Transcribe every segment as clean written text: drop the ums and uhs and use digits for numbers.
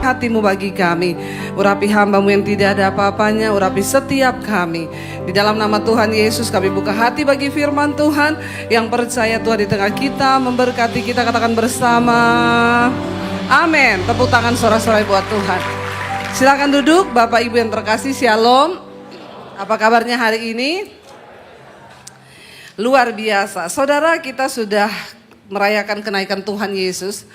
hati-Mu bagi kami. Urapi hamba-Mu yang tidak ada apa-apanya, urapi setiap kami. Di dalam nama Tuhan Yesus kami buka hati bagi firman Tuhan. Yang percaya Tuhan di tengah kita, memberkati kita, katakan bersama. Amin. Tepuk tangan sorak-sorai buat Tuhan. Silakan duduk Bapak Ibu yang terkasih, Shalom. Apa kabarnya hari ini? Luar biasa. Saudara, kita sudah merayakan kenaikan Tuhan Yesus.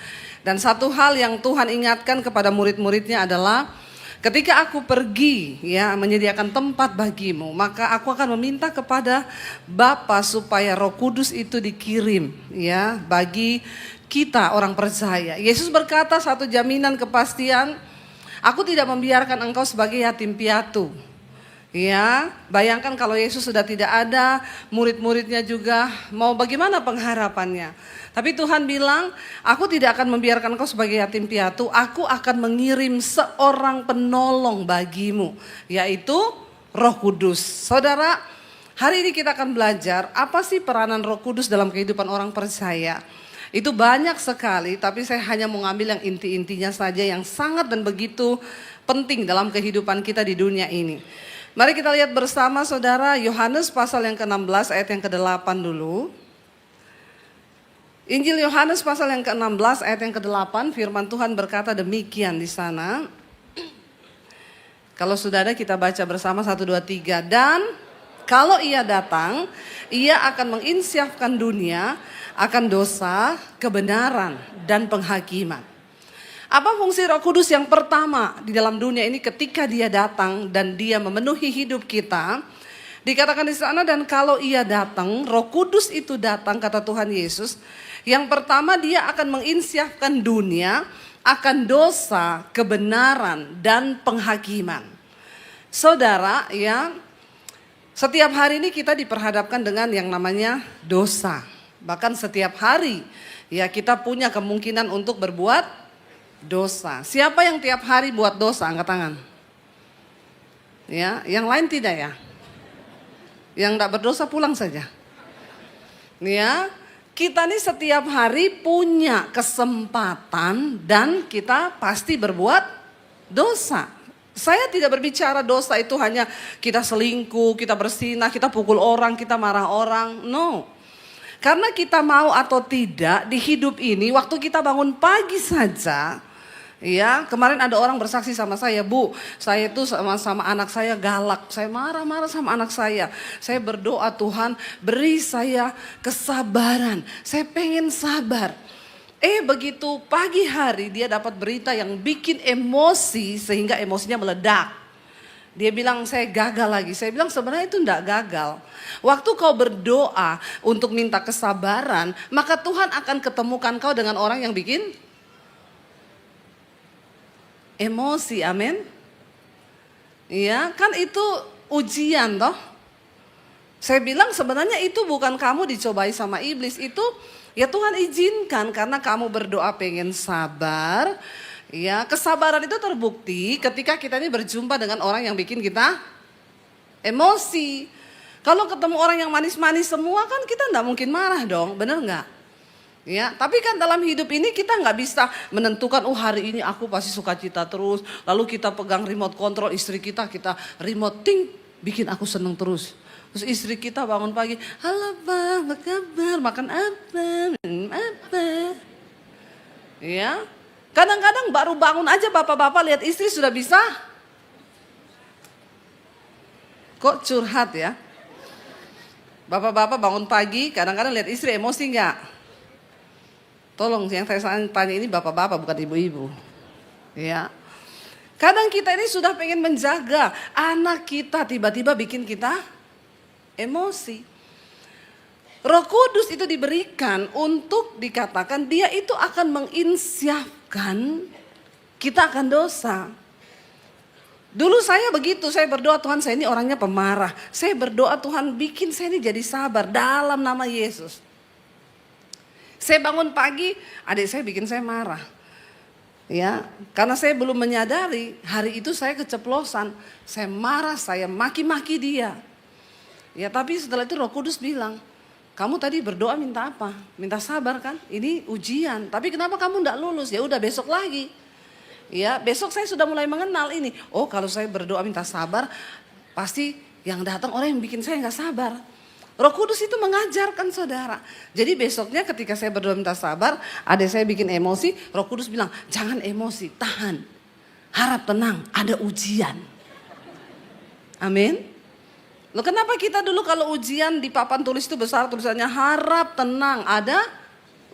Dan satu hal yang Tuhan ingatkan kepada murid-muridnya adalah ketika aku pergi ya menyediakan tempat bagimu, maka aku akan meminta kepada Bapa supaya Roh Kudus itu dikirim ya bagi kita orang percaya. Yesus berkata satu jaminan kepastian, aku tidak membiarkan engkau sebagai yatim piatu. Ya, bayangkan kalau Yesus sudah tidak ada, murid-muridnya juga mau bagaimana pengharapannya. Tapi Tuhan bilang, aku tidak akan membiarkan engkau sebagai yatim piatu, aku akan mengirim seorang penolong bagimu, yaitu Roh Kudus. Saudara, hari ini kita akan belajar apa sih peranan Roh Kudus dalam kehidupan orang percaya. Itu banyak sekali, tapi saya hanya mau ngambil yang inti-intinya saja yang sangat dan begitu penting dalam kehidupan kita di dunia ini. Mari kita lihat bersama saudara Yohanes pasal yang ke-16 ayat yang ke-8 dulu. Injil Yohanes pasal yang ke-16 ayat yang ke-8, firman Tuhan berkata demikian di sana. Kalau sudah ada kita baca bersama 1, 2, 3. Dan kalau ia datang, ia akan menginsyafkan dunia akan dosa, kebenaran, dan penghakiman. Apa fungsi Roh Kudus yang pertama di dalam dunia ini ketika dia datang dan dia memenuhi hidup kita? Dikatakan di sana, dan kalau ia datang, Roh Kudus itu datang, kata Tuhan Yesus. Yang pertama dia akan menginsyafkan dunia akan dosa, kebenaran, dan penghakiman. Saudara ya, setiap hari ini kita diperhadapkan dengan yang namanya dosa. Bahkan setiap hari ya kita punya kemungkinan untuk berbuat dosa. Siapa yang tiap hari buat dosa? Angkat tangan. Ya, yang lain tidak ya? Yang tidak berdosa pulang saja. Ya, kita nih setiap hari punya kesempatan dan kita pasti berbuat dosa. Saya tidak berbicara dosa itu hanya kita selingkuh, kita bersinah, kita pukul orang, kita marah orang. No. Karena kita mau atau tidak di hidup ini, waktu kita bangun pagi saja, ya kemarin ada orang bersaksi sama saya, Bu, saya itu sama anak saya galak, saya marah-marah sama anak saya berdoa Tuhan beri saya kesabaran, saya pengen sabar. Begitu pagi hari dia dapat berita yang bikin emosi sehingga emosinya meledak. Dia bilang saya gagal lagi. Saya bilang sebenarnya itu enggak gagal. Waktu kau berdoa untuk minta kesabaran, maka Tuhan akan ketemukan kau dengan orang yang bikin emosi, amin. Iya, kan itu ujian toh. Saya bilang sebenarnya itu bukan kamu dicobai sama iblis, itu ya Tuhan izinkan karena kamu berdoa pengen sabar. Ya, kesabaran itu terbukti ketika kita ini berjumpa dengan orang yang bikin kita emosi. Kalau ketemu orang yang manis-manis semua kan kita enggak mungkin marah dong, bener enggak? Ya, tapi kan dalam hidup ini kita enggak bisa menentukan, hari ini aku pasti sukacita terus. Lalu kita pegang remote control istri kita remote ting, bikin aku seneng terus. Terus istri kita bangun pagi, halo Pak, apa kabar? Makan apa? Minum apa? Ya. Kadang-kadang baru bangun aja bapak-bapak lihat istri sudah bisa. Kok curhat ya? Bapak-bapak bangun pagi kadang-kadang lihat istri emosi enggak? Tolong yang saya tanya ini bapak-bapak bukan ibu-ibu. Ya. Kadang kita ini sudah pengen menjaga anak kita tiba-tiba bikin kita emosi. Roh Kudus itu diberikan untuk dikatakan dia itu akan menginsyafkan kita akan dosa. Dulu saya begitu, saya berdoa Tuhan saya ini orangnya pemarah. Saya berdoa Tuhan bikin saya ini jadi sabar dalam nama Yesus. Saya bangun pagi, adik saya bikin saya marah. Ya, karena saya belum menyadari hari itu saya keceplosan. Saya marah, saya maki-maki dia. Ya, tapi setelah itu Roh Kudus bilang, kamu tadi berdoa minta apa? Minta sabar kan? Ini ujian. Tapi kenapa kamu enggak lulus? Ya udah besok lagi. Ya, besok saya sudah mulai mengenal ini. Oh, kalau saya berdoa minta sabar, pasti yang datang orang yang bikin saya nggak sabar. Roh Kudus itu mengajarkan saudara. Jadi besoknya ketika saya berdoa minta sabar, ada saya bikin emosi, Roh Kudus bilang, jangan emosi, tahan. Harap tenang, ada ujian. Amin. Loh, kenapa kita dulu kalau ujian di papan tulis itu besar tulisannya harap tenang, ada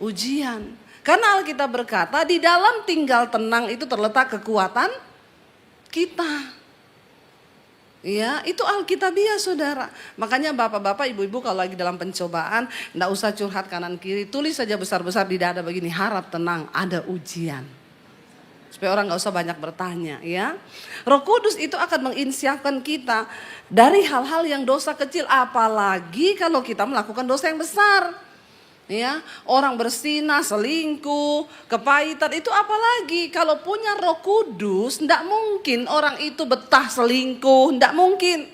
ujian. Karena Alkitab berkata di dalam tinggal tenang itu terletak kekuatan kita. Ya, itu Alkitabiah saudara. Makanya bapak-bapak, ibu-ibu kalau lagi dalam pencobaan, enggak usah curhat kanan kiri, tulis saja besar-besar di dada begini, harap tenang, ada ujian. Supaya orang enggak usah banyak bertanya, ya. Roh Kudus itu akan menginsiapkan kita dari hal-hal yang dosa kecil, apalagi kalau kita melakukan dosa yang besar. Ya, orang berzina, selingkuh, kepahitan itu apalagi kalau punya Roh Kudus, ndak mungkin orang itu betah selingkuh, ndak mungkin.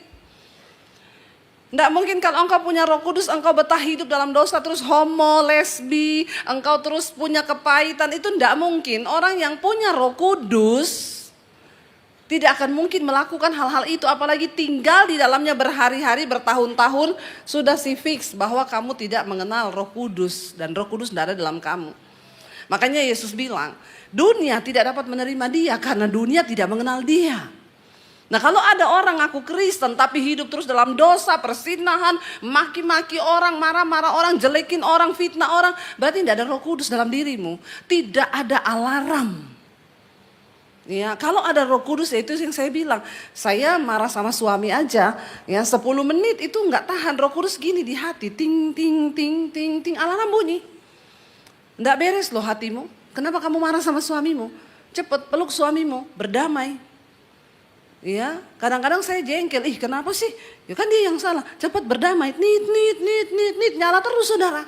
Ndak mungkin kalau engkau punya Roh Kudus, engkau betah hidup dalam dosa terus homo, lesbi, engkau terus punya kepahitan, itu ndak mungkin. Orang yang punya Roh Kudus tidak akan mungkin melakukan hal-hal itu, apalagi tinggal di dalamnya berhari-hari, bertahun-tahun, sudah si fix bahwa kamu tidak mengenal Roh Kudus dan Roh Kudus tidak ada dalam kamu. Makanya Yesus bilang, dunia tidak dapat menerima dia karena dunia tidak mengenal dia. Nah, kalau ada orang ngaku Kristen tapi hidup terus dalam dosa, persinahan, maki-maki orang, marah-marah orang, jelekin orang, fitnah orang, berarti tidak ada Roh Kudus dalam dirimu. Tidak ada alarm. Ya, kalau ada Roh Kudus, ya itu yang saya bilang. Saya marah sama suami aja, ya 10 menit itu nggak tahan. Roh Kudus gini di hati, ting ting ting ting ting, alarm bunyi. Nggak beres loh hatimu. Kenapa kamu marah sama suamimu? Cepet peluk suamimu, berdamai. Ya, kadang-kadang saya jengkel, kenapa sih? Ya kan dia yang salah. Cepet berdamai, nit, nyala terus saudara.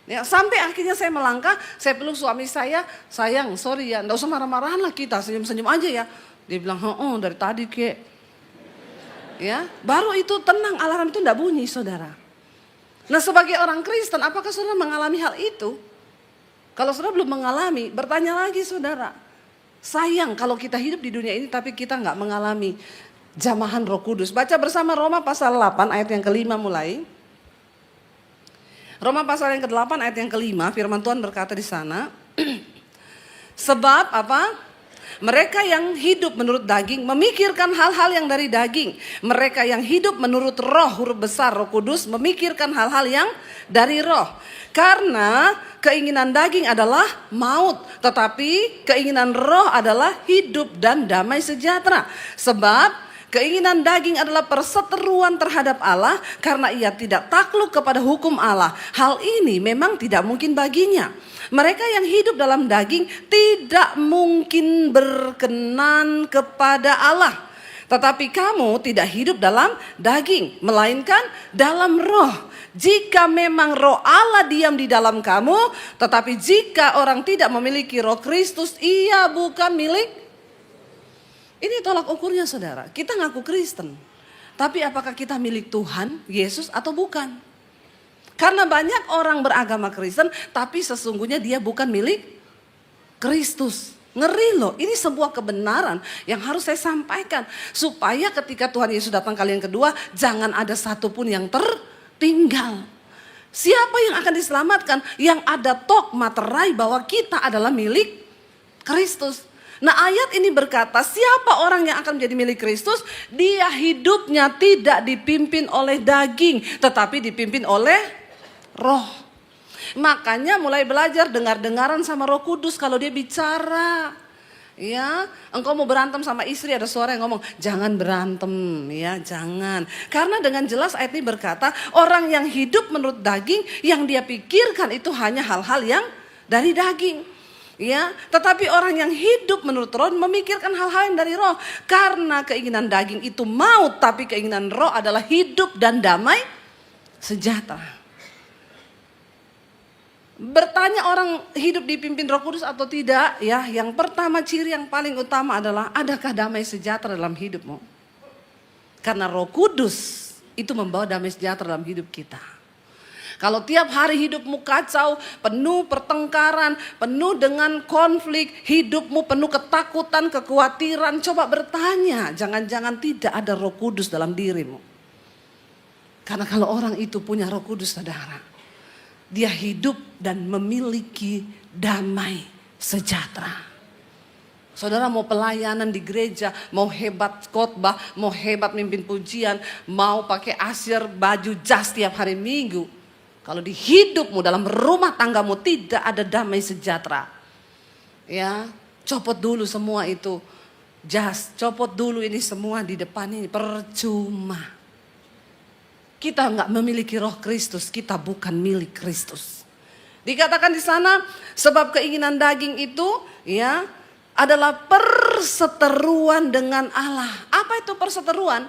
Ya, sampai akhirnya saya melangkah, saya peluk suami saya, sayang, sorry ya, enggak usah marah-marahan lah kita, senyum-senyum aja ya. Dia bilang, dari tadi kek. Ya, baru itu tenang, alarm itu enggak bunyi saudara. Nah, sebagai orang Kristen, apakah saudara mengalami hal itu? Kalau saudara belum mengalami, bertanya lagi saudara. Sayang kalau kita hidup di dunia ini tapi kita enggak mengalami jamahan Roh Kudus. Baca bersama Roma pasal 8 ayat yang kelima mulai. Roma pasal yang ke-8 ayat yang kelima, firman Tuhan berkata di sana, sebab apa? Mereka yang hidup menurut daging memikirkan hal-hal yang dari daging. Mereka yang hidup menurut roh, huruf besar Roh Kudus, memikirkan hal-hal yang dari roh. Karena keinginan daging adalah maut, tetapi keinginan roh adalah hidup dan damai sejahtera. Sebab keinginan daging adalah perseteruan terhadap Allah karena ia tidak takluk kepada hukum Allah. Hal ini memang tidak mungkin baginya. Mereka yang hidup dalam daging tidak mungkin berkenan kepada Allah. Tetapi kamu tidak hidup dalam daging, melainkan dalam roh. Jika memang roh Allah diam di dalam kamu, tetapi jika orang tidak memiliki roh Kristus, ia bukan milik. Ini tolak ukurnya saudara, kita ngaku Kristen. Tapi apakah kita milik Tuhan, Yesus atau bukan? Karena banyak orang beragama Kristen, tapi sesungguhnya dia bukan milik Kristus. Ngeri loh, ini sebuah kebenaran yang harus saya sampaikan. Supaya ketika Tuhan Yesus datang kali yang kedua, jangan ada satupun yang tertinggal. Siapa yang akan diselamatkan? Yang ada tok materai bahwa kita adalah milik Kristus. Nah, ayat ini berkata, siapa orang yang akan menjadi milik Kristus? Dia hidupnya tidak dipimpin oleh daging, tetapi dipimpin oleh roh. Makanya mulai belajar dengar-dengaran sama Roh Kudus kalau dia bicara. Ya, engkau mau berantem sama istri, ada suara yang ngomong, jangan berantem, ya jangan. Karena dengan jelas ayat ini berkata, orang yang hidup menurut daging, yang dia pikirkan itu hanya hal-hal yang dari daging. Ya, tetapi orang yang hidup menurut roh memikirkan hal-hal yang dari roh. Karena keinginan daging itu maut, tapi keinginan roh adalah hidup dan damai sejahtera. Bertanya orang hidup dipimpin Roh Kudus atau tidak, ya, yang pertama ciri yang paling utama adalah adakah damai sejahtera dalam hidupmu? Karena Roh Kudus itu membawa damai sejahtera dalam hidup kita. Kalau tiap hari hidupmu kacau, penuh pertengkaran, penuh dengan konflik, hidupmu penuh ketakutan, kekhawatiran, coba bertanya, jangan-jangan tidak ada Roh Kudus dalam dirimu. Karena kalau orang itu punya Roh Kudus, saudara, dia hidup dan memiliki damai sejahtera. Saudara mau pelayanan di gereja, mau hebat khotbah, mau hebat mimpin pujian, mau pakai asyir baju jas tiap hari Minggu. Kalau di hidupmu dalam rumah tanggamu tidak ada damai sejahtera. Ya, copot dulu semua itu jas, copot dulu ini semua di depan ini, percuma. Kita enggak memiliki Roh Kristus, kita bukan milik Kristus. Dikatakan di sana sebab keinginan daging itu ya adalah perseteruan dengan Allah. Apa itu perseteruan?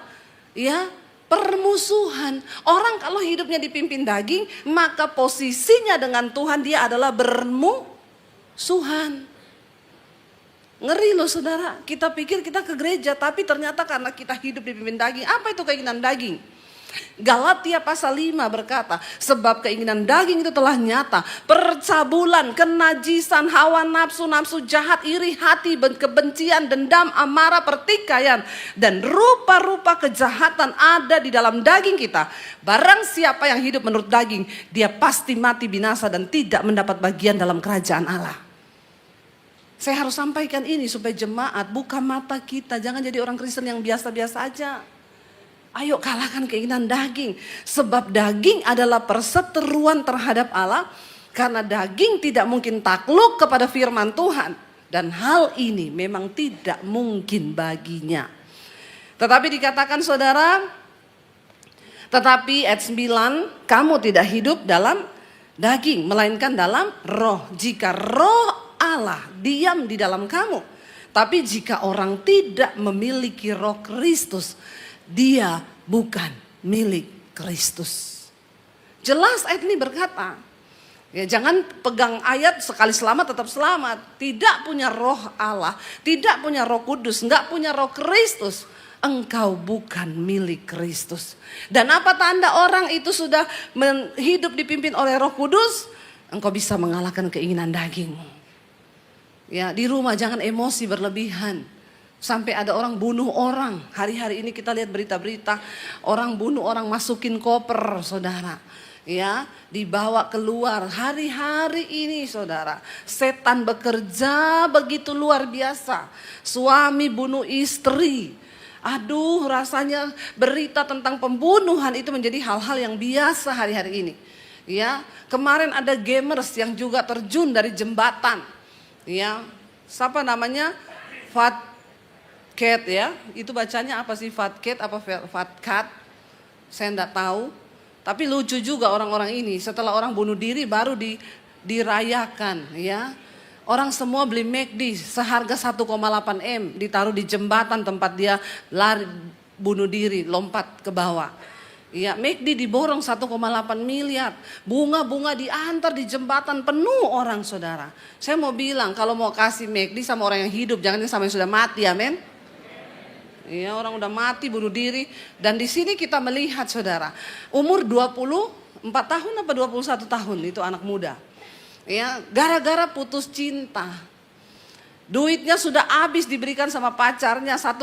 Ya, permusuhan. Orang kalau hidupnya dipimpin daging, maka posisinya dengan Tuhan dia adalah bermusuhan. Ngeri loh saudara, kita pikir kita ke gereja, tapi ternyata karena kita hidup dipimpin daging. Apa itu keinginan daging? Galatia pasal 5 berkata, sebab keinginan daging itu telah nyata, percabulan, kenajisan, hawa nafsu, nafsu jahat, iri hati, kebencian, dendam, amarah, pertikaian, dan rupa-rupa kejahatan ada di dalam daging kita. Barang siapa yang hidup menurut daging, dia pasti mati binasa dan tidak mendapat bagian dalam kerajaan Allah. Saya harus sampaikan ini supaya jemaat buka mata kita, jangan jadi orang Kristen yang biasa-biasa aja. Ayo kalahkan keinginan daging. Sebab daging adalah perseteruan terhadap Allah. Karena daging tidak mungkin takluk kepada firman Tuhan. Dan hal ini memang tidak mungkin baginya. Tetapi dikatakan saudara, tetapi ayat 9, kamu tidak hidup dalam daging, melainkan dalam roh. Jika roh Allah diam di dalam kamu. Tapi jika orang tidak memiliki roh Kristus, dia bukan milik Kristus. Jelas ayat ini berkata, ya jangan pegang ayat sekali selamat tetap selamat. Tidak punya roh Allah, tidak punya Roh Kudus, enggak punya Roh Kristus, engkau bukan milik Kristus. Dan apa tanda orang itu sudah hidup dipimpin oleh Roh Kudus? Engkau bisa mengalahkan keinginan dagingmu. Ya, di rumah jangan emosi berlebihan. Sampai ada orang bunuh orang. Hari-hari ini kita lihat berita-berita orang bunuh orang, masukin koper, saudara. Ya, dibawa keluar. Hari-hari ini saudara, setan bekerja begitu luar biasa. Suami bunuh istri. Aduh, rasanya berita tentang pembunuhan itu menjadi hal-hal yang biasa hari-hari ini. Ya, kemarin ada gamers yang juga terjun dari jembatan. Ya, siapa namanya? Fatcat ya, itu bacanya apa sih, Fatcat apa Fatcat? Saya enggak tahu. Tapi lucu juga orang-orang ini, setelah orang bunuh diri baru dirayakan ya. Orang semua beli McD seharga 1,8 M, ditaruh di jembatan tempat dia lari bunuh diri, lompat ke bawah. Ya, McD diborong 1,8 miliar. Bunga-bunga diantar di jembatan, penuh orang saudara. Saya mau bilang kalau mau kasih McD sama orang yang hidup, jangan sama yang sudah mati, amin. Iya, orang udah mati bunuh diri. Dan di sini kita melihat saudara, umur 24 tahun apa 21 tahun itu anak muda. Ya, gara-gara putus cinta. Duitnya sudah habis diberikan sama pacarnya 1,1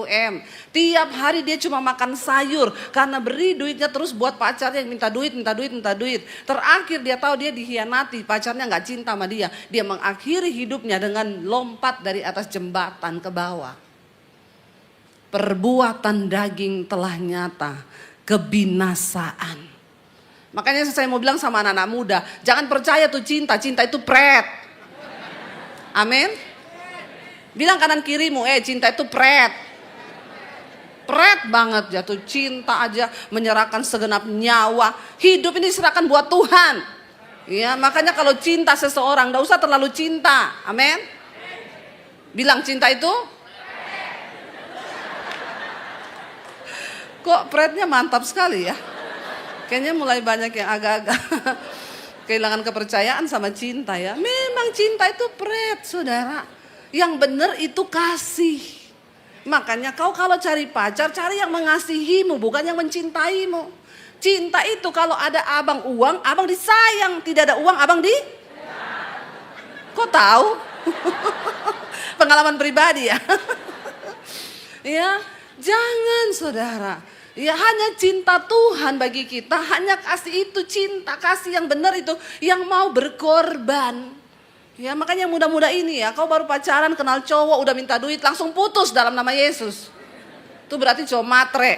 M. Tiap hari dia cuma makan sayur karena beri duitnya terus buat pacarnya yang minta duit. Terakhir dia tahu dia dikhianati, pacarnya nggak cinta sama dia. Dia mengakhiri hidupnya dengan lompat dari atas jembatan ke bawah. Perbuatan daging telah nyata, kebinasaan. Makanya saya mau bilang sama anak-anak muda, jangan percaya tuh cinta itu pret. Amin. Bilang kanan kirimu, cinta itu pret. Pret banget jatuh cinta aja, menyerahkan segenap nyawa. Hidup ini serahkan buat Tuhan. Ya, makanya kalau cinta seseorang, enggak usah terlalu cinta. Amin. Bilang cinta itu. Kok pretnya mantap sekali ya. Kayaknya mulai banyak yang agak-agak kehilangan kepercayaan sama cinta ya. Memang cinta itu pret, saudara. Yang benar itu kasih. Makanya kau kalau cari pacar, cari yang mengasihimu, bukan yang mencintaimu. Cinta itu kalau ada abang uang, abang disayang. Tidak ada uang, abang di... Kok tahu? Pengalaman pribadi ya. Ya, jangan saudara. Ya hanya cinta Tuhan bagi kita, hanya kasih itu cinta, kasih yang benar itu, yang mau berkorban. Ya makanya muda-muda ini ya, kau baru pacaran kenal cowok udah minta duit langsung putus dalam nama Yesus. Itu berarti cowok matre.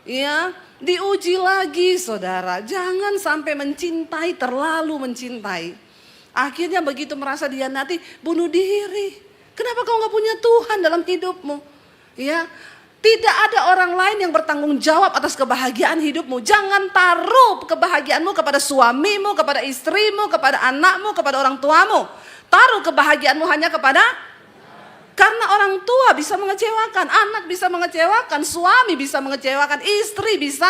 Ya, diuji lagi saudara, jangan sampai mencintai, terlalu mencintai. Akhirnya begitu merasa dihianati, bunuh diri. Kenapa kau gak punya Tuhan dalam hidupmu? Ya, tidak ada orang lain yang bertanggung jawab atas kebahagiaan hidupmu. Jangan taruh kebahagiaanmu kepada suamimu, kepada istrimu, kepada anakmu, kepada orang tuamu. Taruh kebahagiaanmu hanya kepada... Karena orang tua bisa mengecewakan, anak bisa mengecewakan, suami bisa mengecewakan, istri bisa.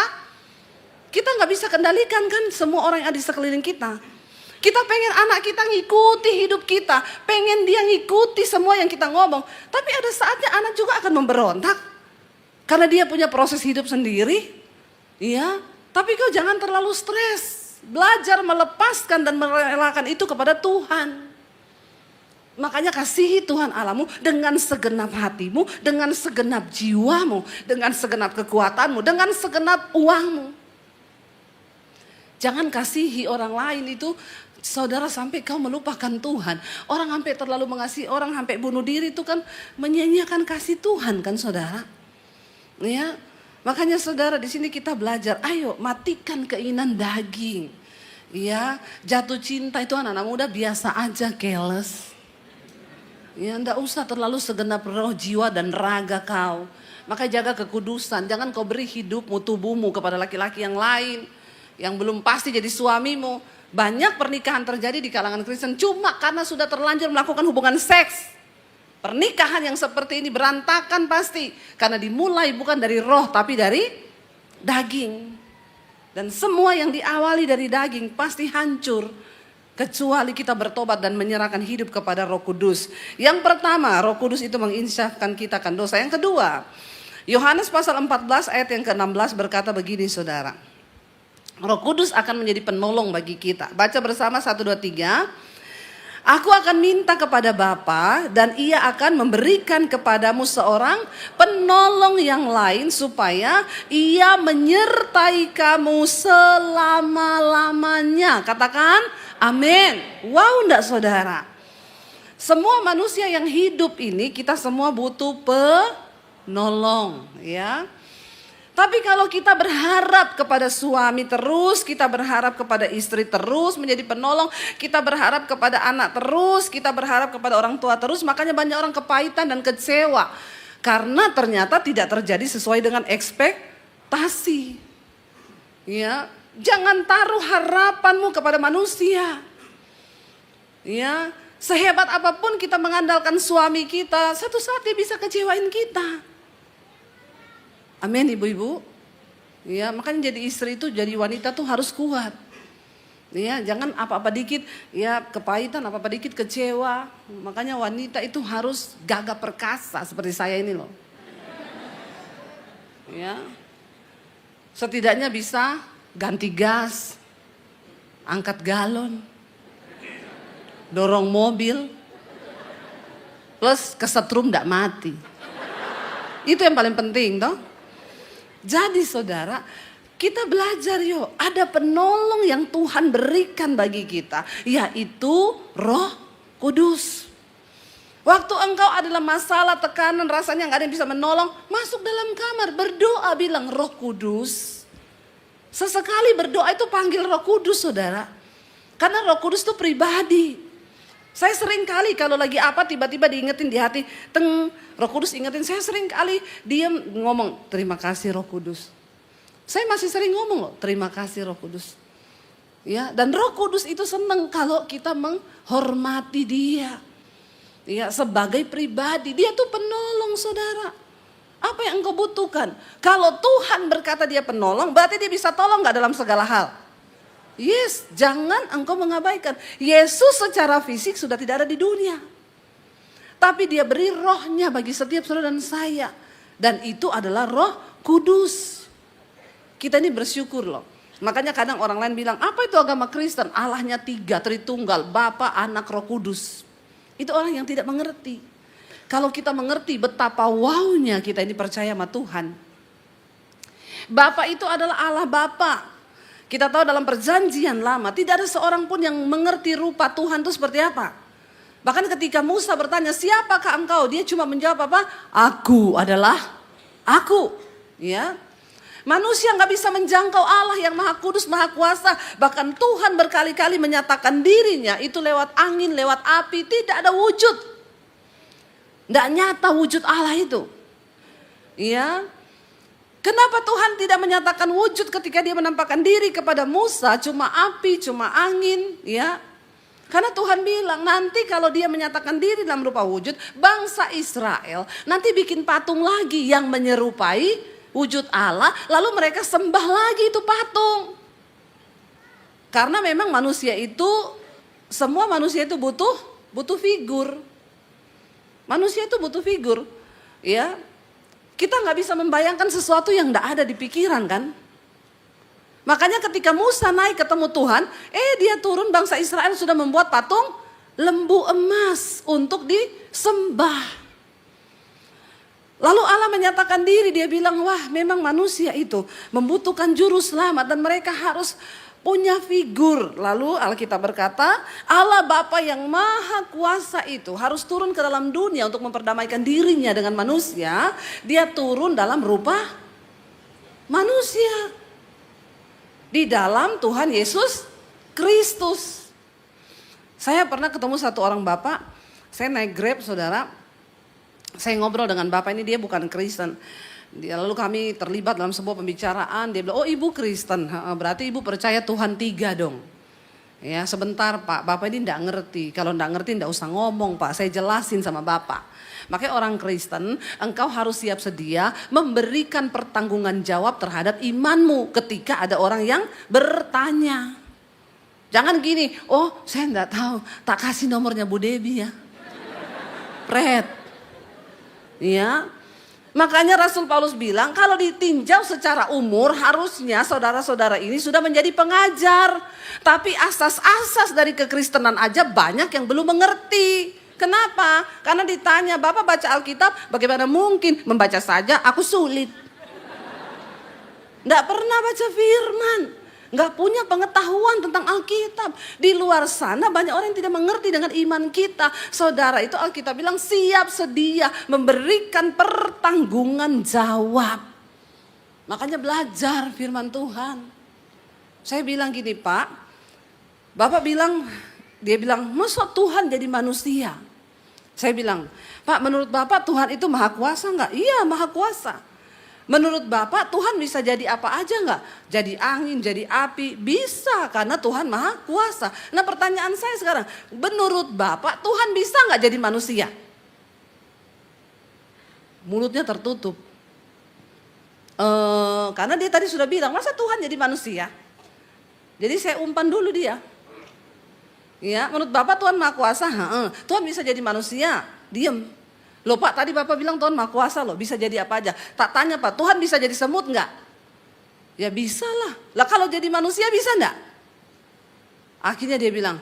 Kita gak bisa kendalikan kan semua orang yang ada di sekeliling kita. Kita pengen anak kita ngikuti hidup kita, pengen dia ngikuti semua yang kita ngomong. Tapi ada saatnya anak juga akan memberontak. Karena dia punya proses hidup sendiri. Ya, tapi kau jangan terlalu stres. Belajar melepaskan dan merelakan itu kepada Tuhan. Makanya kasihi Tuhan Allahmu dengan segenap hatimu, dengan segenap jiwamu, dengan segenap kekuatanmu, dengan segenap uangmu. Jangan kasihi orang lain itu saudara sampai kau melupakan Tuhan. Orang sampai terlalu mengasihi orang sampai bunuh diri itu kan menyanyiakan kasih Tuhan kan saudara. Ya, makanya saudara di sini kita belajar, ayo matikan keinginan daging. Ya, jatuh cinta itu anak-anak muda biasa aja, careless. Ya, enggak usah terlalu segenap roh, jiwa dan raga kau. Maka jaga kekudusan. Jangan kau beri hidupmu, tubuhmu kepada laki-laki yang lain. Yang belum pasti jadi suamimu. Banyak pernikahan terjadi di kalangan Kristen. Cuma karena sudah terlanjur melakukan hubungan seks. Pernikahan yang seperti ini berantakan pasti. Karena dimulai bukan dari roh tapi dari daging. Dan semua yang diawali dari daging pasti hancur. Kecuali kita bertobat dan menyerahkan hidup kepada Roh Kudus. Yang pertama, Roh Kudus itu menginsafkan kita akan dosa. Yang kedua, Yohanes pasal 14 ayat yang ke-16 berkata begini saudara. Roh Kudus akan menjadi penolong bagi kita. Baca bersama 1, 2, 3. Aku akan minta kepada Bapa dan ia akan memberikan kepadamu seorang penolong yang lain supaya ia menyertai kamu selama-lamanya. Katakan amin. Wow enggak saudara? Semua manusia yang hidup ini kita semua butuh penolong ya. Tapi kalau kita berharap kepada suami terus, kita berharap kepada istri terus menjadi penolong, kita berharap kepada anak terus, kita berharap kepada orang tua terus, makanya banyak orang kepahitan dan kecewa. Karena ternyata tidak terjadi sesuai dengan ekspektasi. Ya, jangan taruh harapanmu kepada manusia. Ya, sehebat apapun kita mengandalkan suami kita, satu saat dia bisa kecewain kita. Amin ibu-ibu. Ya, makanya jadi istri itu, jadi wanita tuh harus kuat. Ya, jangan apa-apa dikit ya kepahitan, apa-apa dikit kecewa. Makanya wanita itu harus gagah perkasa seperti saya ini loh. Ya. Setidaknya bisa ganti gas, angkat galon, dorong mobil, plus kesetrum gak mati. Itu yang paling penting toh. Jadi saudara, kita belajar yuk, ada penolong yang Tuhan berikan bagi kita, yaitu Roh Kudus. Waktu engkau adalah masalah, tekanan, rasanya gak ada yang bisa menolong, masuk dalam kamar, berdoa bilang Roh Kudus. Sesekali berdoa itu panggil Roh Kudus saudara. Karena Roh Kudus itu pribadi. Saya sering kali kalau lagi apa tiba-tiba diingetin di hati, Roh Kudus ingetin, saya sering kali diam ngomong, terima kasih Roh Kudus. Saya masih sering ngomong loh, terima kasih Roh Kudus. Ya, dan Roh Kudus itu senang kalau kita menghormati dia. Ya, sebagai pribadi, dia tuh penolong saudara. Apa yang engkau butuhkan? Kalau Tuhan berkata dia penolong, berarti dia bisa tolong gak dalam segala hal? Yes, jangan engkau mengabaikan. Yesus secara fisik sudah tidak ada di dunia. Tapi dia beri rohnya bagi setiap saudara dan saya. Dan itu adalah Roh Kudus. Kita ini bersyukur loh. Makanya kadang orang lain bilang, apa itu agama Kristen? Allahnya 3, Tritunggal, Bapa, Anak, Roh Kudus. Itu orang yang tidak mengerti. Kalau kita mengerti betapa wownya kita ini percaya sama Tuhan. Bapa itu adalah Allah Bapa. Kita tahu dalam perjanjian lama tidak ada seorang pun yang mengerti rupa Tuhan itu seperti apa. Bahkan ketika Musa bertanya, siapakah engkau? Dia cuma menjawab apa? Aku adalah aku. Ya. Manusia nggak bisa menjangkau Allah yang Maha Kudus, Maha Kuasa. Bahkan Tuhan berkali-kali menyatakan dirinya itu lewat angin, lewat api, tidak ada wujud. Tidak nyata wujud Allah itu. Ya. Kenapa Tuhan tidak menyatakan wujud ketika dia menampakkan diri kepada Musa? Cuma api, cuma angin. Ya. Karena Tuhan bilang nanti kalau dia menyatakan diri dalam rupa wujud, bangsa Israel nanti bikin patung lagi yang menyerupai wujud Allah, lalu mereka sembah lagi itu patung. Karena memang manusia itu, semua manusia itu butuh figur. Manusia itu butuh figur. Ya, kita nggak bisa membayangkan sesuatu yang tidak ada di pikiran kan. Makanya ketika Musa naik ketemu Tuhan, dia turun, bangsa Israel sudah membuat patung lembu emas untuk disembah. Lalu Allah menyatakan diri, dia bilang, wah memang manusia itu membutuhkan juru selamat dan mereka harus punya figur. Lalu Alkitab berkata, Allah Bapa yang Maha Kuasa itu harus turun ke dalam dunia untuk memperdamaikan dirinya dengan manusia. Dia turun dalam rupa manusia. Di dalam Tuhan Yesus Kristus. Saya pernah ketemu satu orang bapak, saya naik Grab saudara, saya ngobrol dengan bapak ini, dia bukan Kristen. Lalu kami terlibat dalam sebuah pembicaraan, dia bilang, oh ibu Kristen, berarti ibu percaya Tuhan 3 dong. Ya sebentar pak, bapak ini enggak ngerti, kalau enggak ngerti enggak usah ngomong pak, saya jelasin sama bapak. Makanya orang Kristen, engkau harus siap sedia memberikan pertanggungan jawab terhadap imanmu ketika ada orang yang bertanya. Jangan gini, oh saya enggak tahu, tak kasih nomornya Bu Debi ya. Pret. Ya. Makanya Rasul Paulus bilang kalau ditinjau secara umur harusnya saudara-saudara ini sudah menjadi pengajar. Tapi asas-asas dari kekristenan aja banyak yang belum mengerti. Kenapa? Karena ditanya, Bapak baca Alkitab, bagaimana mungkin? Membaca saja, aku sulit. Nggak pernah baca firman. Nggak punya pengetahuan tentang Alkitab. Di luar sana banyak orang yang tidak mengerti dengan iman kita. Saudara, itu Alkitab bilang siap sedia memberikan pertanggungan jawab. Makanya belajar firman Tuhan. Saya bilang gini Pak, Bapak bilang, dia bilang, masa Tuhan jadi manusia? Saya bilang, Pak menurut Bapak Tuhan itu maha kuasa enggak? Iya maha kuasa. Menurut Bapak Tuhan bisa jadi apa aja enggak? Jadi angin, jadi api, bisa karena Tuhan maha kuasa. Nah pertanyaan saya sekarang, menurut Bapak Tuhan bisa enggak jadi manusia? Mulutnya tertutup. Karena dia tadi sudah bilang, masa Tuhan jadi manusia? Jadi saya umpan dulu dia. Ya, menurut Bapak Tuhan Maha Kuasa, Tuhan bisa jadi manusia, diem. Loh Pak, tadi Bapak bilang Tuhan Maha Kuasa loh, bisa jadi apa aja. Tak tanya Pak, Tuhan bisa jadi semut enggak? Ya bisa lah. Lah kalau jadi manusia bisa enggak? Akhirnya dia bilang,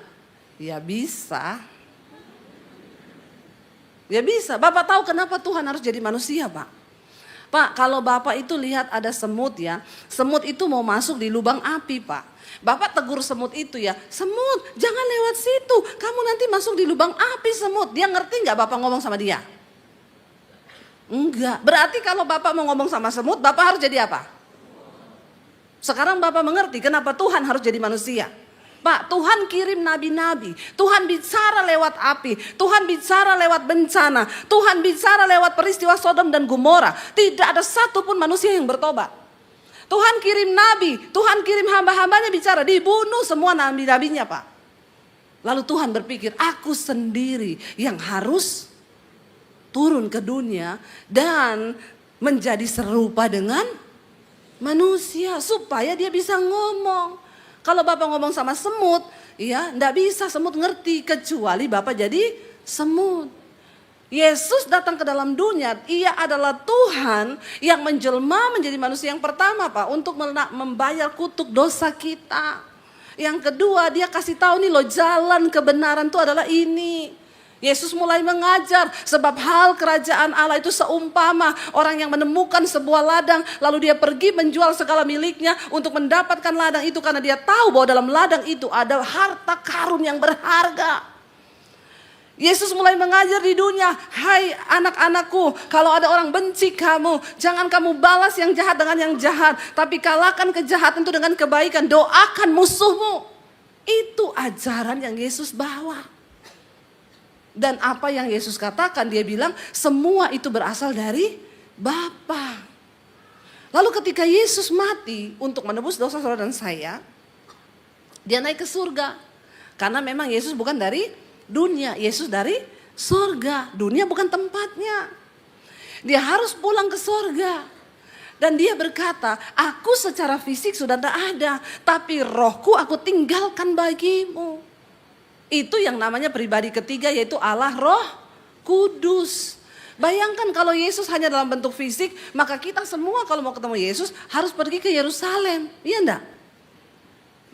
ya bisa. Ya bisa. Bapak tahu kenapa Tuhan harus jadi manusia Pak? Pak, kalau Bapak itu lihat ada semut ya, semut itu mau masuk di lubang api Pak. Bapak tegur semut itu ya, semut jangan lewat situ, kamu nanti masuk di lubang api semut. Dia ngerti nggak Bapak ngomong sama dia? Enggak, berarti kalau Bapak mau ngomong sama semut, Bapak harus jadi apa? Sekarang Bapak mengerti kenapa Tuhan harus jadi manusia. Pak, Tuhan kirim nabi-nabi, Tuhan bicara lewat api, Tuhan bicara lewat bencana, Tuhan bicara lewat peristiwa Sodom dan Gomora. Tidak ada satupun manusia yang bertobat. Tuhan kirim nabi, Tuhan kirim hamba-hambanya bicara, dibunuh semua nabi-nabinya Pak. Lalu Tuhan berpikir, aku sendiri yang harus turun ke dunia dan menjadi serupa dengan manusia supaya dia bisa ngomong. Kalau Bapak ngomong sama semut, ya ndak bisa semut ngerti kecuali Bapak jadi semut. Yesus datang ke dalam dunia, ia adalah Tuhan yang menjelma menjadi manusia yang pertama Pak, untuk membayar kutuk dosa kita. Yang kedua, dia kasih tahu nih loh, jalan kebenaran itu adalah ini. Yesus mulai mengajar, sebab hal kerajaan Allah itu seumpama orang yang menemukan sebuah ladang, lalu dia pergi menjual segala miliknya untuk mendapatkan ladang itu, karena dia tahu bahwa dalam ladang itu ada harta karun yang berharga. Yesus mulai mengajar di dunia, hai anak-anakku, kalau ada orang benci kamu, jangan kamu balas yang jahat dengan yang jahat, tapi kalahkan kejahatan itu dengan kebaikan, doakan musuhmu. Itu ajaran yang Yesus bawa. Dan apa yang Yesus katakan, dia bilang semua itu berasal dari Bapa. Lalu ketika Yesus mati untuk menebus dosa saudara dan saya, dia naik ke surga. Karena memang Yesus bukan dari dunia, Yesus dari surga. Dunia bukan tempatnya. Dia harus pulang ke surga. Dan dia berkata, aku secara fisik sudah tidak ada, tapi rohku aku tinggalkan bagimu. Itu yang namanya pribadi ketiga, yaitu Allah Roh Kudus. Bayangkan kalau Yesus hanya dalam bentuk fisik, maka kita semua kalau mau ketemu Yesus harus pergi ke Yerusalem. Iya enggak?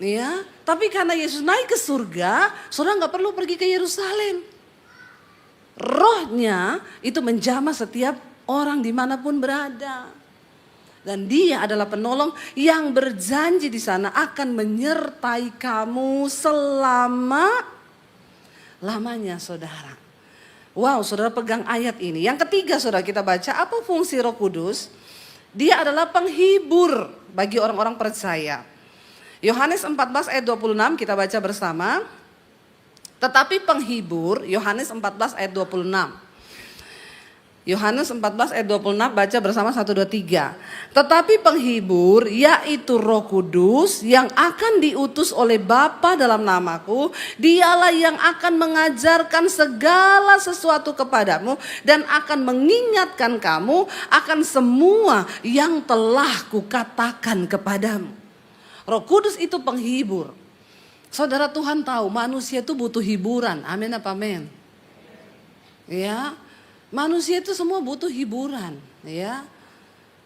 Iya. Tapi karena Yesus naik ke surga, saudara nggak perlu pergi ke Yerusalem. Rohnya itu menjamah setiap orang dimanapun berada. Dan dia adalah penolong yang berjanji di sana akan menyertai kamu lamanya saudara. Wow, saudara pegang ayat ini. Yang ketiga saudara kita baca, apa fungsi Roh Kudus? Dia adalah penghibur bagi orang-orang percaya. Yohanes 14 ayat 26 kita baca bersama. Tetapi penghibur, Yohanes 14 ayat 26. Yohanes 14 ayat 26 baca bersama 1, 2, 3. Tetapi penghibur yaitu Roh Kudus yang akan diutus oleh Bapa dalam namaku, dialah yang akan mengajarkan segala sesuatu kepadamu dan akan mengingatkan kamu akan semua yang telah kukatakan kepadamu. Roh Kudus itu penghibur. Saudara, Tuhan tahu manusia itu butuh hiburan. Amin apa amin? Ya. Manusia itu semua butuh hiburan, ya.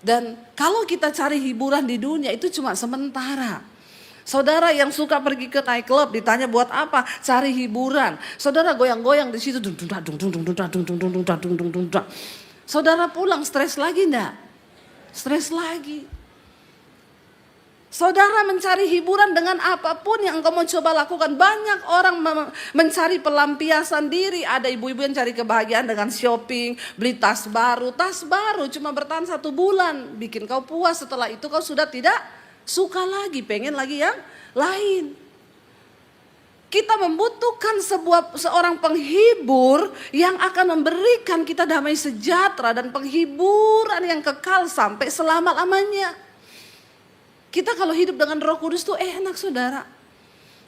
Dan kalau kita cari hiburan di dunia itu cuma sementara. Saudara yang suka pergi ke night club ditanya buat apa? Cari hiburan. Saudara goyang-goyang di situ, saudara pulang stres lagi enggak? Stres lagi. Saudara mencari hiburan dengan apapun yang engkau mau coba lakukan. Banyak orang mencari pelampiasan diri. Ada ibu-ibu yang cari kebahagiaan dengan shopping, beli tas baru. Tas baru cuma bertahan 1 bulan. Bikin kau puas, setelah itu kau sudah tidak suka lagi. Pengen lagi yang lain. Kita membutuhkan seorang penghibur yang akan memberikan kita damai sejahtera dan penghiburan yang kekal sampai selama-lamanya. Kita kalau hidup dengan Roh Kudus tuh enak saudara.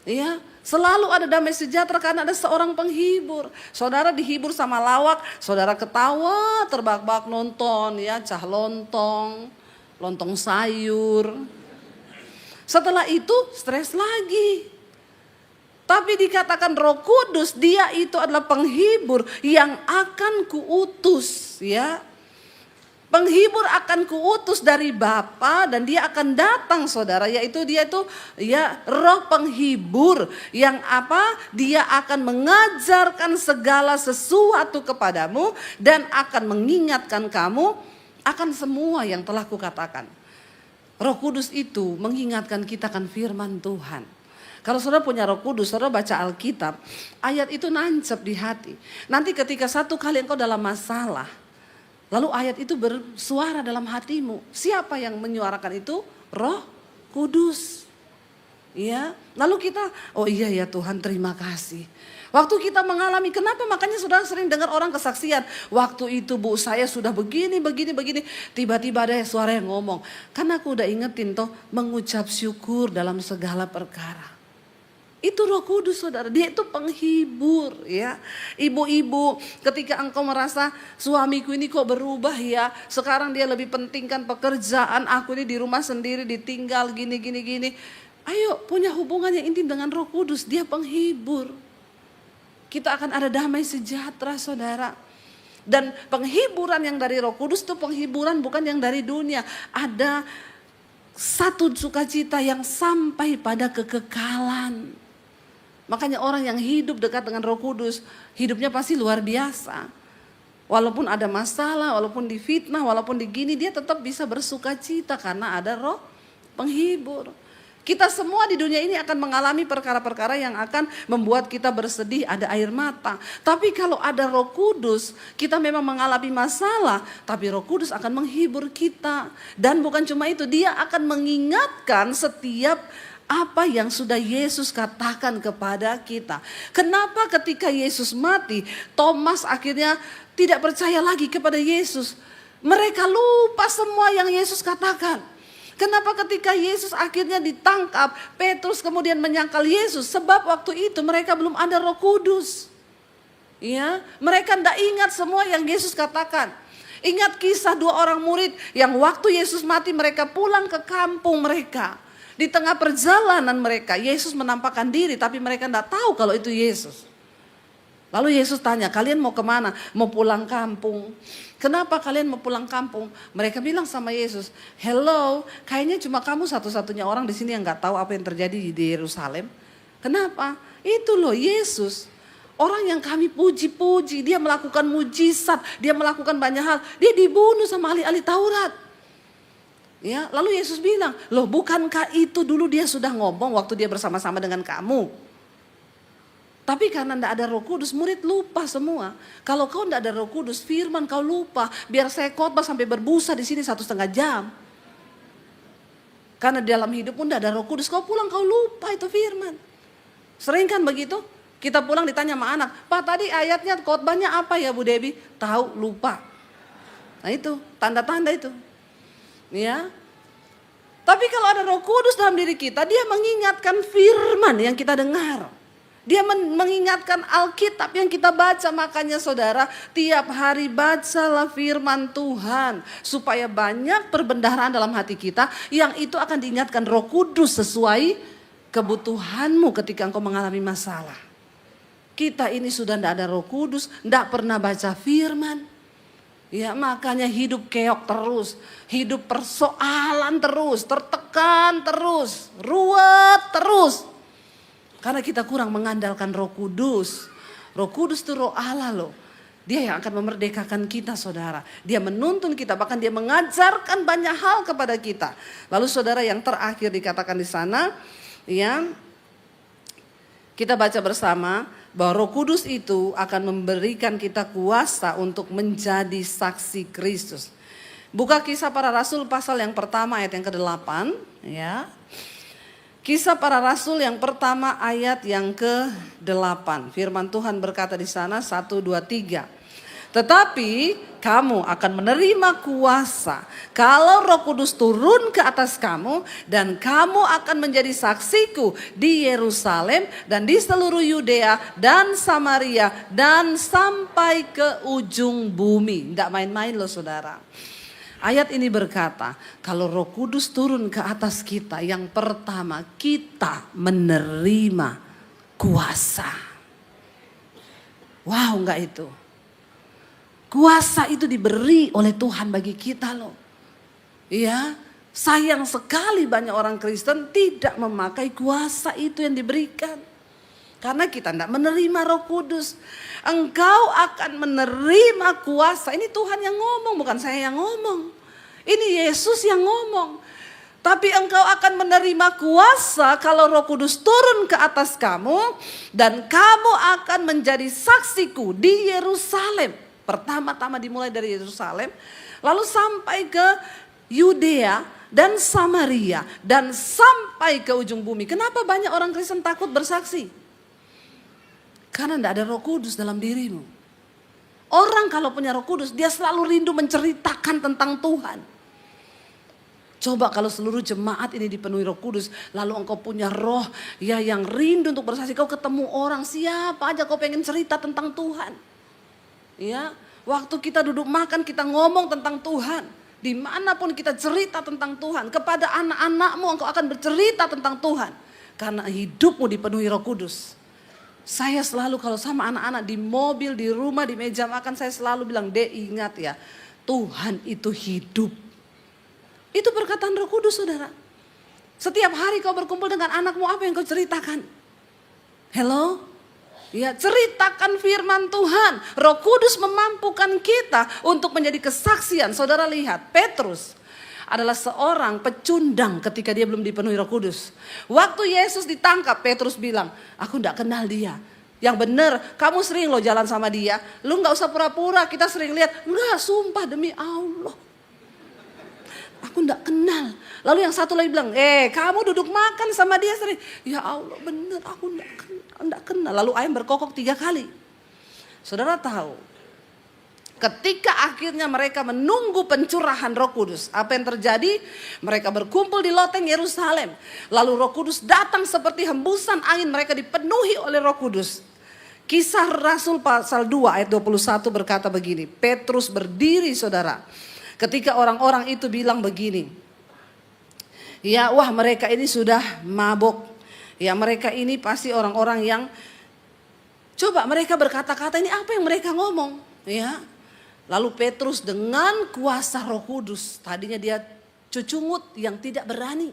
Ya, selalu ada damai sejahtera karena ada seorang penghibur. Saudara dihibur sama lawak, saudara ketawa terbahak-bahak nonton ya, cah lontong, lontong sayur. Setelah itu stres lagi. Tapi dikatakan Roh Kudus, dia itu adalah penghibur yang akan kuutus ya. Penghibur akan kuutus dari Bapa dan dia akan datang saudara, yaitu dia itu ya Roh penghibur yang apa? Dia akan mengajarkan segala sesuatu kepadamu dan akan mengingatkan kamu akan semua yang telah kukatakan. Roh Kudus itu mengingatkan kita akan firman Tuhan. Kalau saudara punya Roh Kudus, saudara baca Alkitab, ayat itu nancep di hati. Nanti ketika satu kali engkau dalam masalah, lalu ayat itu bersuara dalam hatimu. Siapa yang menyuarakan itu? Roh Kudus. Ya. Lalu kita, oh iya ya Tuhan terima kasih. Waktu kita mengalami, kenapa makanya saudara sering dengar orang kesaksian. Waktu itu bu saya sudah begini. Tiba-tiba ada suara yang ngomong. Karena aku udah ingetin toh mengucap syukur dalam segala perkara. Itu Roh Kudus saudara, dia itu penghibur ya. Ibu-ibu ketika engkau merasa suamiku ini kok berubah ya. Sekarang dia lebih pentingkan pekerjaan, aku ini di rumah sendiri ditinggal gini. Ayo punya hubungan yang intim dengan Roh Kudus, dia penghibur. Kita akan ada damai sejahtera saudara. Dan penghiburan yang dari Roh Kudus itu penghiburan bukan yang dari dunia. Ada satu sukacita yang sampai pada kekekalan. Makanya orang yang hidup dekat dengan Roh Kudus, hidupnya pasti luar biasa. Walaupun ada masalah, walaupun difitnah, walaupun digini, dia tetap bisa bersukacita karena ada Roh penghibur. Kita semua di dunia ini akan mengalami perkara-perkara yang akan membuat kita bersedih, ada air mata. Tapi kalau ada Roh Kudus, kita memang mengalami masalah, tapi Roh Kudus akan menghibur kita. Dan bukan cuma itu, dia akan mengingatkan setiap apa yang sudah Yesus katakan kepada kita. Kenapa ketika Yesus mati, Thomas akhirnya tidak percaya lagi kepada Yesus? Mereka lupa semua yang Yesus katakan. Kenapa ketika Yesus akhirnya ditangkap, Petrus kemudian menyangkal Yesus? Sebab waktu itu mereka belum ada Roh Kudus. Ya, mereka tidak ingat semua yang Yesus katakan. Ingat kisah 2 orang murid yang waktu Yesus mati mereka pulang ke kampung mereka. Di tengah perjalanan mereka, Yesus menampakkan diri tapi mereka tidak tahu kalau itu Yesus. Lalu Yesus tanya, kalian mau kemana? Mau pulang kampung. Kenapa kalian mau pulang kampung? Mereka bilang sama Yesus, hello, kayaknya cuma kamu satu-satunya orang di sini yang gak tahu apa yang terjadi di Yerusalem. Kenapa? Itu loh Yesus. Orang yang kami puji-puji, dia melakukan mujizat, dia melakukan banyak hal. Dia dibunuh sama ahli-ahli Taurat. Ya, lalu Yesus bilang, loh bukankah itu dulu dia sudah ngomong waktu dia bersama-sama dengan kamu? Tapi karena tidak ada Roh Kudus, murid lupa semua. Kalau kau tidak ada Roh Kudus, firman kau lupa. Biar saya khotbah sampai berbusa di sini 1,5 jam. Karena dalam hidup pun tidak ada Roh Kudus, kau pulang kau lupa itu firman. Sering kan begitu? Kita pulang ditanya sama anak, Pak tadi ayatnya khotbahnya apa ya Bu Debi? Tahu, lupa. Nah itu, tanda-tanda itu. Ya. Tapi kalau ada Roh Kudus dalam diri kita, dia mengingatkan firman yang kita dengar. Dia mengingatkan Alkitab yang kita baca. Makanya saudara, tiap hari bacalah firman Tuhan. Supaya banyak perbendaharaan dalam hati kita. Yang itu akan diingatkan Roh Kudus sesuai kebutuhanmu ketika engkau mengalami masalah. Kita ini sudah tidak ada Roh Kudus, tidak pernah baca firman. Ya makanya hidup keok terus. Hidup persoalan terus, tertekan terus, ruwet terus. Karena kita kurang mengandalkan Roh Kudus. Roh Kudus itu Roh Allah loh. Dia yang akan memerdekakan kita saudara. Dia menuntun kita, bahkan dia mengajarkan banyak hal kepada kita. Lalu saudara yang terakhir dikatakan di sana, ya, kita baca bersama bahwa Roh Kudus itu akan memberikan kita kuasa untuk menjadi saksi Kristus. Buka Kisah Para Rasul pasal yang pertama ayat yang ke-8, ya. Kisah Para Rasul yang pertama ayat yang ke-8. Firman Tuhan berkata di sana 1, 2, 3. Tetapi kamu akan menerima kuasa kalau Roh Kudus turun ke atas kamu. Dan kamu akan menjadi saksiku di Yerusalem dan di seluruh Yudea dan Samaria dan sampai ke ujung bumi. Tidak main-main loh saudara. Ayat ini berkata, kalau Roh Kudus turun ke atas kita, yang pertama kita menerima kuasa. Wow, enggak itu? Kuasa itu diberi oleh Tuhan bagi kita loh. Iya, sayang sekali banyak orang Kristen tidak memakai kuasa itu yang diberikan. Karena kita tidak menerima Roh Kudus. Engkau akan menerima kuasa. Ini Tuhan yang ngomong, bukan saya yang ngomong. Ini Yesus yang ngomong. Tapi engkau akan menerima kuasa kalau Roh Kudus turun ke atas kamu. Dan kamu akan menjadi saksiku di Yerusalem. Pertama-tama dimulai dari Yerusalem. Lalu sampai ke Yudea dan Samaria. Dan sampai ke ujung bumi. Kenapa banyak orang Kristen takut bersaksi? Karena tidak ada Roh Kudus dalam dirimu. Orang kalau punya Roh Kudus, dia selalu rindu menceritakan tentang Tuhan. Coba kalau seluruh jemaat ini dipenuhi Roh Kudus, lalu engkau punya roh ya yang rindu untuk bersaksi. Kau ketemu orang siapa aja kau pengen cerita tentang Tuhan. Ya, waktu kita duduk makan kita ngomong tentang Tuhan. Dimanapun kita cerita tentang Tuhan. Kepada anak-anakmu engkau akan bercerita tentang Tuhan. Karena hidupmu dipenuhi Roh Kudus. Saya selalu kalau sama anak-anak di mobil, di rumah, di meja makan, saya selalu bilang, Dek ingat ya, Tuhan itu hidup. Itu perkataan Roh Kudus, saudara. Setiap hari kau berkumpul dengan anakmu, apa yang kau ceritakan? Hello? Ya, ceritakan firman Tuhan. Roh Kudus memampukan kita untuk menjadi kesaksian. Saudara lihat, Petrus adalah seorang pecundang ketika dia belum dipenuhi Roh Kudus. Waktu Yesus ditangkap, Petrus bilang, aku tidak kenal dia. Yang benar, kamu sering loh jalan sama dia. Lu gak usah pura-pura, kita sering lihat. Enggak, sumpah demi Allah. Aku tidak kenal. Lalu yang satu lagi bilang, kamu duduk makan sama dia sering. Ya Allah, benar, aku tidak kenal. Lalu ayam berkokok 3 kali. Saudara tahu, ketika akhirnya mereka menunggu pencurahan Roh Kudus, apa yang terjadi? Mereka berkumpul di loteng Yerusalem. Lalu Roh Kudus datang seperti hembusan angin, mereka dipenuhi oleh Roh Kudus. Kisah Rasul pasal 2 ayat 21 berkata begini, Petrus berdiri, saudara. Ketika orang-orang itu bilang begini, ya wah mereka ini sudah mabuk. Ya mereka ini pasti orang-orang yang, coba mereka berkata-kata, ini apa yang mereka ngomong? Ya. Lalu Petrus dengan kuasa Roh Kudus, tadinya dia cucungut yang tidak berani.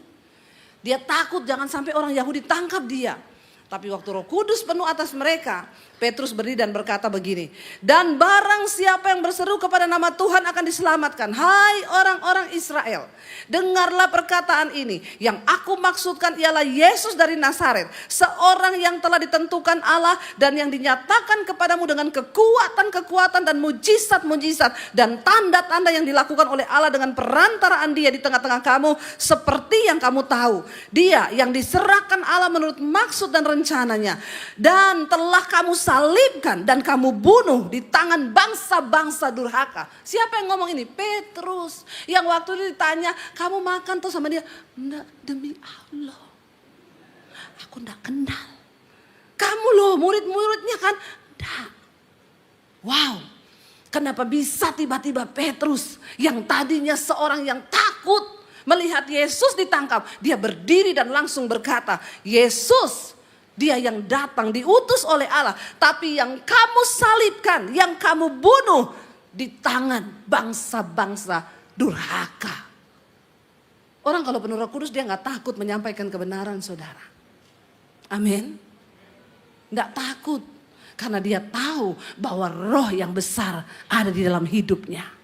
Dia takut jangan sampai orang Yahudi tangkap dia. Tapi waktu Roh Kudus penuh atas mereka, Petrus berdiri dan berkata begini, dan barang siapa yang berseru kepada nama Tuhan akan diselamatkan. Hai orang-orang Israel, dengarlah perkataan ini. Yang aku maksudkan ialah Yesus dari Nazaret, seorang yang telah ditentukan Allah dan yang dinyatakan kepadamu dengan kekuatan-kekuatan dan mujizat-mujizat dan tanda-tanda yang dilakukan oleh Allah dengan perantaraan dia di tengah-tengah kamu, seperti yang kamu tahu. Dia yang diserahkan Allah menurut maksud dan rencananya, dan telah kamu salibkan dan kamu bunuh di tangan bangsa-bangsa durhaka. Siapa yang ngomong ini? Petrus. Yang waktu itu ditanya, kamu makan tuh sama dia? Enggak, demi Allah, aku enggak kenal. Kamu loh murid-muridnya kan? Enggak. Wow, kenapa bisa tiba-tiba Petrus yang tadinya seorang yang takut melihat Yesus ditangkap, dia berdiri dan langsung berkata, Yesus, dia yang datang diutus oleh Allah, tapi yang kamu salibkan, yang kamu bunuh di tangan bangsa-bangsa durhaka. Orang kalau penuh Roh Kudus dia gak takut menyampaikan kebenaran, saudara. Amin. Gak takut, karena dia tahu bahwa roh yang besar ada di dalam hidupnya.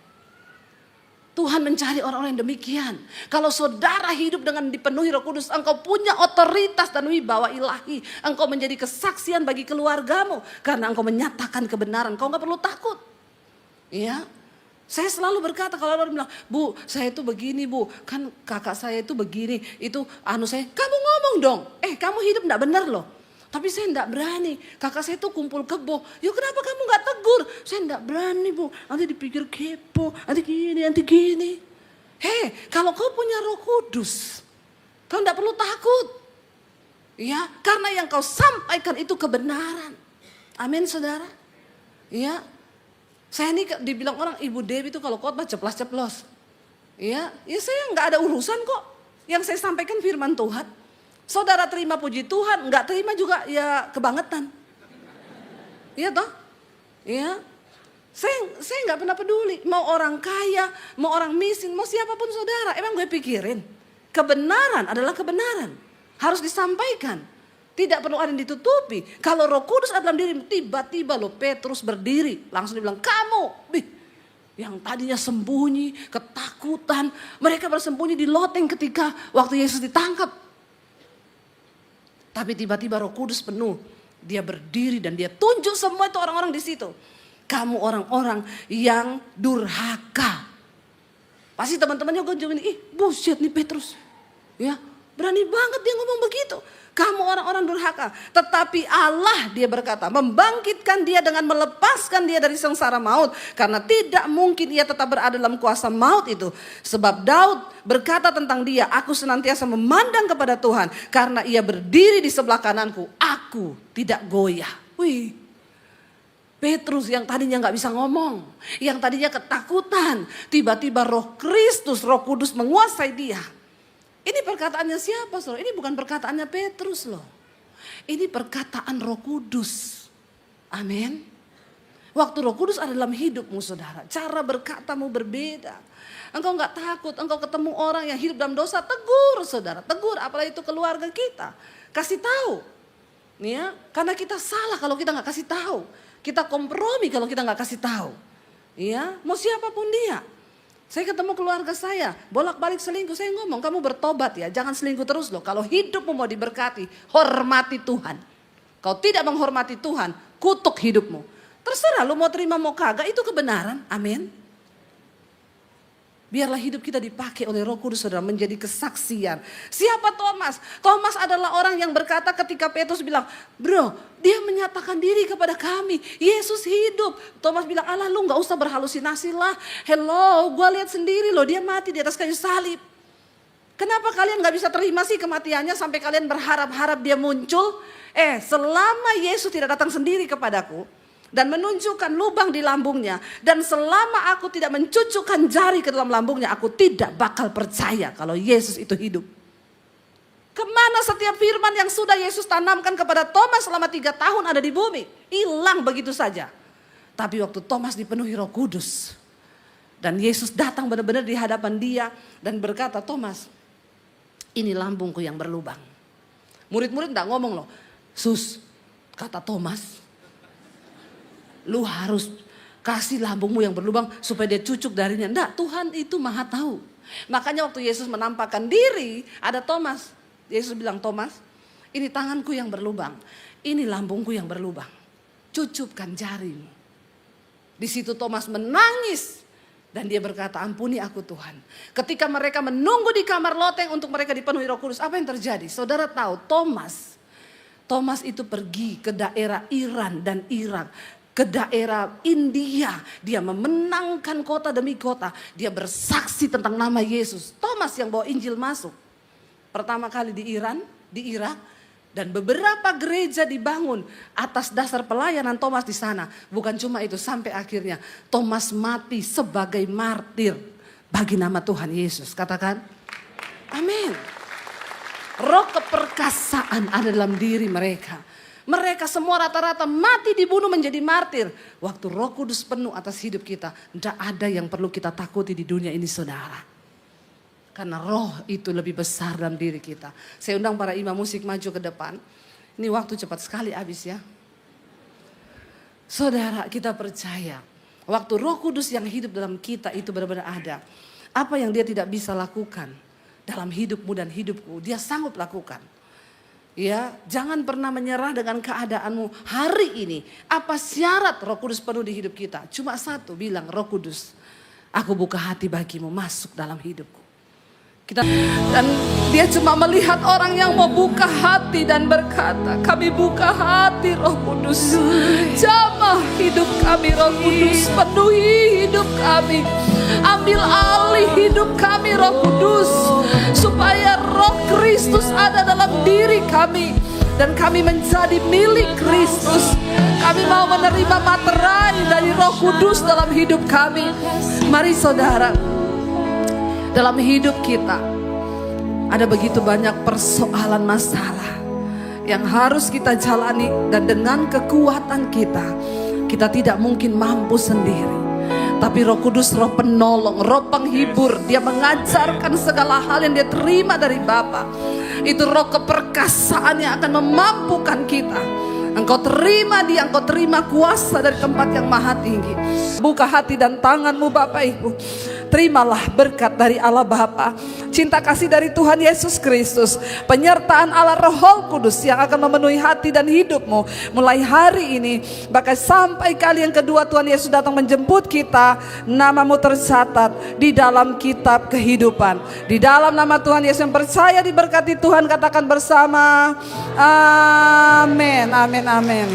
Tuhan mencari orang-orang yang demikian. Kalau saudara hidup dengan dipenuhi Roh Kudus, engkau punya otoritas dan wibawa ilahi. Engkau menjadi kesaksian bagi keluargamu karena engkau menyatakan kebenaran. Engkau gak perlu takut. Ya, saya selalu berkata kalau orang bilang, Bu, saya itu begini, Bu, kan kakak saya itu begini, itu saya. Kamu ngomong dong. Kamu hidup gak benar loh. Tapi saya enggak berani. Kakak saya tuh kumpul kebo. Ya kenapa kamu enggak tegur? Saya enggak berani, Bu. Nanti dipikir kepo. Nanti gini. Kalau kau punya Roh Kudus, kau enggak perlu takut. Ya, karena yang kau sampaikan itu kebenaran. Amin, saudara. Ya. Saya ini dibilang orang, Ibu Dewi itu kalau khotbah ceplas-ceplos. Ya saya enggak ada urusan kok. Yang saya sampaikan firman Tuhan. Saudara terima puji Tuhan, enggak terima juga ya kebangetan. Iya toh? Iya. Saya enggak pernah peduli. Mau orang kaya, mau orang miskin, mau siapapun saudara. Emang gue pikirin. Kebenaran adalah kebenaran. Harus disampaikan. Tidak perlu ada yang ditutupi. Kalau Roh Kudus ada dalam dirimu, tiba-tiba lo Petrus berdiri. Langsung dibilang, kamu. Yang tadinya sembunyi, ketakutan. Mereka bersembunyi di loteng ketika waktu Yesus ditangkap. Tapi tiba-tiba Roh Kudus penuh. Dia berdiri dan dia tunjuk semua itu orang-orang di situ. Kamu orang-orang yang durhaka. Pasti teman-temannya kunjungin, buset nih Petrus. Ya, berani banget dia ngomong begitu. Kamu orang-orang durhaka. Tetapi Allah, dia berkata, membangkitkan dia dengan melepaskan dia dari sengsara maut. Karena tidak mungkin ia tetap berada dalam kuasa maut itu. Sebab Daud berkata tentang dia, aku senantiasa memandang kepada Tuhan. Karena ia berdiri di sebelah kananku, aku tidak goyah. Wih, Petrus yang tadinya gak bisa ngomong, yang tadinya ketakutan, tiba-tiba Roh Kristus, Roh Kudus menguasai dia. Ini perkataannya siapa, saudara? Ini bukan perkataannya Petrus loh. Ini perkataan Roh Kudus. Amin. Waktu Roh Kudus ada dalam hidupmu saudara, cara berkatamu berbeda. Engkau nggak takut, engkau ketemu orang yang hidup dalam dosa, tegur saudara, tegur, apalagi itu keluarga kita. Kasih tahu. Ya, karena kita salah kalau kita nggak kasih tahu. Kita kompromi kalau kita nggak kasih tahu. Ya, mau siapapun dia. Saya ketemu keluarga saya, bolak-balik selingkuh, saya ngomong, kamu bertobat ya, jangan selingkuh terus loh. Kalau hidupmu mau diberkati, hormati Tuhan. Kau tidak menghormati Tuhan, kutuk hidupmu. Terserah lu mau terima mau kagak, itu kebenaran. Amin. Biarlah hidup kita dipakai oleh Roh Kudus saudara menjadi kesaksian. Siapa Thomas? Thomas adalah orang yang berkata ketika Petrus bilang, bro, dia menyatakan diri kepada kami, Yesus hidup. Thomas bilang, alah lu gak usah berhalusinasi lah. Hello, gue lihat sendiri loh, dia mati di atas kayu salib. Kenapa kalian gak bisa terima sih kematiannya sampai kalian berharap-harap dia muncul? Selama Yesus tidak datang sendiri kepadaku dan menunjukkan lubang di lambungnya, dan selama aku tidak mencucukkan jari ke dalam lambungnya, aku tidak bakal percaya kalau Yesus itu hidup. Kemana setiap firman yang sudah Yesus tanamkan kepada Thomas selama 3 tahun ada di bumi? Hilang begitu saja. Tapi waktu Thomas dipenuhi Roh Kudus dan Yesus datang benar-benar di hadapan dia dan berkata, Thomas, ini lambungku yang berlubang. Murid-murid enggak ngomong loh, Sus, kata Thomas, lu harus kasih lambungmu yang berlubang supaya dia cucuk darinya. Enggak, Tuhan itu maha tahu. Makanya waktu Yesus menampakkan diri, ada Thomas. Yesus bilang, Thomas, ini tanganku yang berlubang, ini lambungku yang berlubang. Cucupkan jarimu. Di situ Thomas menangis dan dia berkata, ampuni aku Tuhan. Ketika mereka menunggu di kamar loteng untuk mereka dipenuhi Roh Kudus, apa yang terjadi? Saudara tahu, Thomas itu pergi ke daerah Iran dan Irak, ke daerah India. Dia memenangkan kota demi kota. Dia bersaksi tentang nama Yesus. Thomas yang bawa Injil masuk. Pertama kali di Iran, di Irak. Dan beberapa gereja dibangun atas dasar pelayanan Thomas di sana. Bukan cuma itu, sampai akhirnya Thomas mati sebagai martir bagi nama Tuhan Yesus. Katakan, amin. Roh keperkasaan ada dalam diri mereka. Mereka semua rata-rata mati dibunuh menjadi martir. Waktu Roh Kudus penuh atas hidup kita, tidak ada yang perlu kita takuti di dunia ini saudara. Karena roh itu lebih besar dalam diri kita. Saya undang para imam musik maju ke depan. Ini waktu cepat sekali habis ya. Saudara, kita percaya waktu Roh Kudus yang hidup dalam kita itu benar-benar ada. Apa yang dia tidak bisa lakukan dalam hidupmu dan hidupku, dia sanggup lakukan. Ya, jangan pernah menyerah dengan keadaanmu hari ini. Apa syarat Roh Kudus penuh di hidup kita? Cuma satu, bilang, Roh Kudus, aku buka hati bagimu, masuk dalam hidupku. Dan dia cuma melihat orang yang mau buka hati dan berkata, kami buka hati Roh Kudus. Jamah hidup kami Roh Kudus, penuhi hidup kami. Ambil alih hidup kami Roh Kudus, supaya Roh Kristus ada dalam diri kami dan kami menjadi milik Kristus. Kami mau menerima materai dari Roh Kudus dalam hidup kami. Mari saudara, dalam hidup kita ada begitu banyak persoalan masalah yang harus kita jalani, dan dengan kekuatan kita tidak mungkin mampu sendiri. Tapi Roh Kudus, Roh penolong, Roh penghibur, dia mengajarkan segala hal yang dia terima dari Bapa. Itu Roh keperkasaan yang akan memampukan kita. Engkau terima dia, engkau terima kuasa dari tempat yang maha tinggi. Buka hati dan tanganmu Bapak Ibu. Terimalah berkat dari Allah Bapa, cinta kasih dari Tuhan Yesus Kristus, penyertaan Allah Roh Kudus yang akan memenuhi hati dan hidupmu mulai hari ini, bahkan sampai kali yang kedua Tuhan Yesus datang menjemput kita. Namamu tercatat di dalam kitab kehidupan. Di dalam nama Tuhan Yesus yang percaya diberkati Tuhan, katakan bersama, amin, amin, amin.